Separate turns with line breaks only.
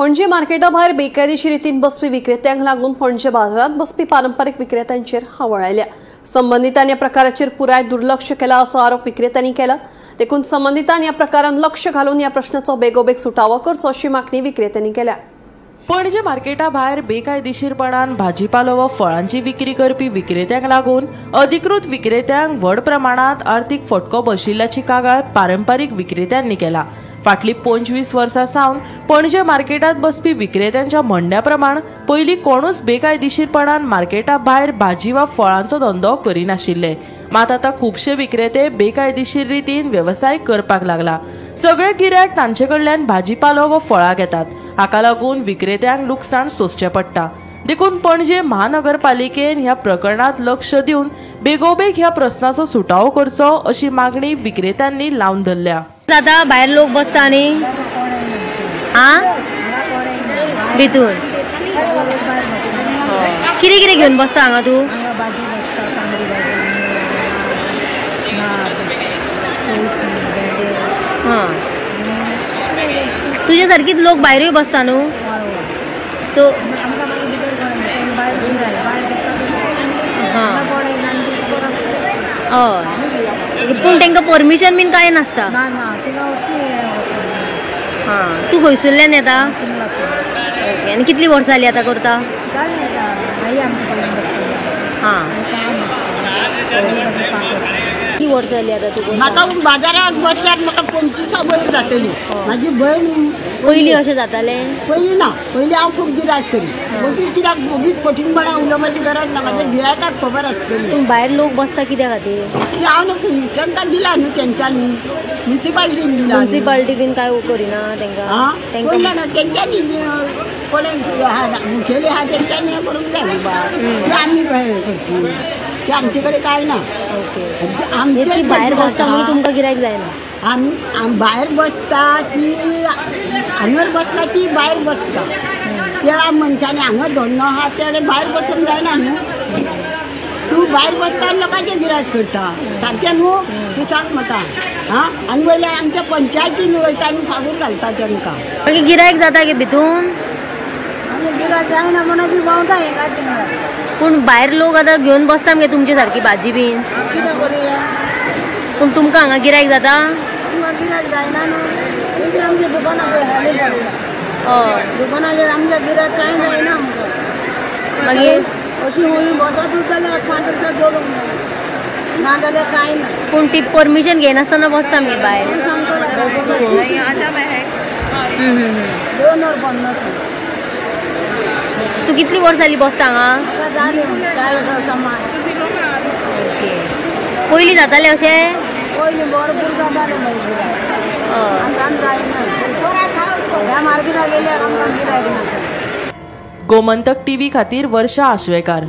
Panaji Marketa भायर बेकायदेशीर रितीन बसपी विक्रेत्यांक लागून पणजी बाजारात बसपी पारंपारीक विक्रेत्यांचेर हावळ आयल्या। संबंधितांनी या प्रकाराचेर पुराय दुर्लक्ष केला असो आरोप विक्रेत्यांनी केला। देखून संबंधितांनी या प्रकारान लक्ष घालून या प्रश्नाचो बेगोबेग सुटावो करचो अशी मागणी विक्रेत्यांनी केल्या।
पणजी मार्केटा भायर बेकायदेशीरपणान भाजीपालो व फळांची विक्री करपी विक्रेत्यांक लागून अधिकृत विक्रेत्यांक व्हड प्रमाणात आर्थीक फटको बशिल्ल्याची कागाळ पारंपारीक विक्रेत्यांनी केला। फाटली 25 वर्सां सावन पणजे मार्केटात बसपी विक्रेत्यांच्या म्हणण्या प्रमाण पयलीं कोणूच बेकायदेशीरपणान मार्केटा भायर भाजी वा फळांचो धंदो करिनाशिल्ले, मात आतां खुबशे विक्रेते बेकायदेशीर रितीन वेवसाय करपाक लागला। सगळे गिरायक तांचे कडल्यान भाजीपालो व फळां घेतात, हाका लागून विक्रेत्यांक लुकसाण सोंसचें पडटा। देखून पणजे महानगरपालिकेन ह्या प्रकरणात लक्ष दिवन बेगोबेग ह्या प्रस्नाचो सुटावो करचो अशी मागणी विक्रेत्यांनी लावन धरल्या।
आता भायर लोक बसता न्ही भितून कितें कितें घेवन बसता हांगा तूं? तुझे सारकीच लोक भायरूय बसता न्हू, सो हय पूण तांकां परमिशन बीन कांय नासता। तूं खंयसरल्यान येता? ओके, आनी कितलीं वर्सां जालीं आतां करता? कितलीं वर्सां जालीं आतां तूं?
म्हाका बाजाराक बसल्यार म्हाका 25 वर्सां जातलीं। म्हाजी भयण
पयलीं अशें जातालें?
पयलीं ना, पयलीं हांव खूब गिरायक करी, मागीर कित्याक बोगीत फटींगपणां उलो म्हाज्या घरांत ना, म्हाज्या गिरायकाक खबर आसतली।
पूण भायर लोक बसता कित्या खातीर?
ते हांव न्हू, तांकां दिला न्हू तेंच्यांनी, म्युनिसिपालिटीन दिला।
म्युनिसिपालिटी बीन कांय करिना तांकां?
कोण जाणा तेंच्यांनी कोणें मुखेली आहा तेंच्यांनी हें करूंक जाय न्हू बाय, ते आमी हें करता, ते आमचे कडेन कांय ना।
आमची भायर बसता म्हणून तुमकां गिरायक जायना?
आम भायर बसता ती हांगर बसता ती भायर बसता, त्या मनशांनी हांगा धंदो आहा तेणे भायर बसूंक जायना न्हू। तूं भायर बसता आनी लोकांचें गिरायक करता, सारकें न्हू? तूं सांग म्हाका। आनी वयल्यान आमच्या पंचायतीन वयता आनी फागूर घालता तांकां।
मागीर गिरायक जाता गे भितून?
गिरायक जायना म्हणून बी भोंवता हें काय।
पूण भायर लोक आतां घेवन बसता मगे तुमचे सारकी भाजी बीन, पूण तुमकां हांगा गिरायक जाता?
गिरायक जायना न्हू, आमच्या दुकानाचेर
हय
दुकानाचेर आमच्या गिरायक कांय जायना आमकां।
मागीर
अशी हुंय बसतूच जाल्यार 5 रुपया जोडूंक ना जाल्यार कांय ना।
पूण ती परमिशन घेनासतना बसता मगे भायर?
250।
तूं कितलीं वर्सां जालीं बसता हांगा?
जाली 40 वर्सां।
ओके, पयलीं जातालें अशें?
पयलीं भरपूर जातालें आमकां जायना, ह्या मार्केटाक गेल्यार आमकां गिरायक ना।
गोमंतक टीव्ही खातीर वर्षा आश्वेकार।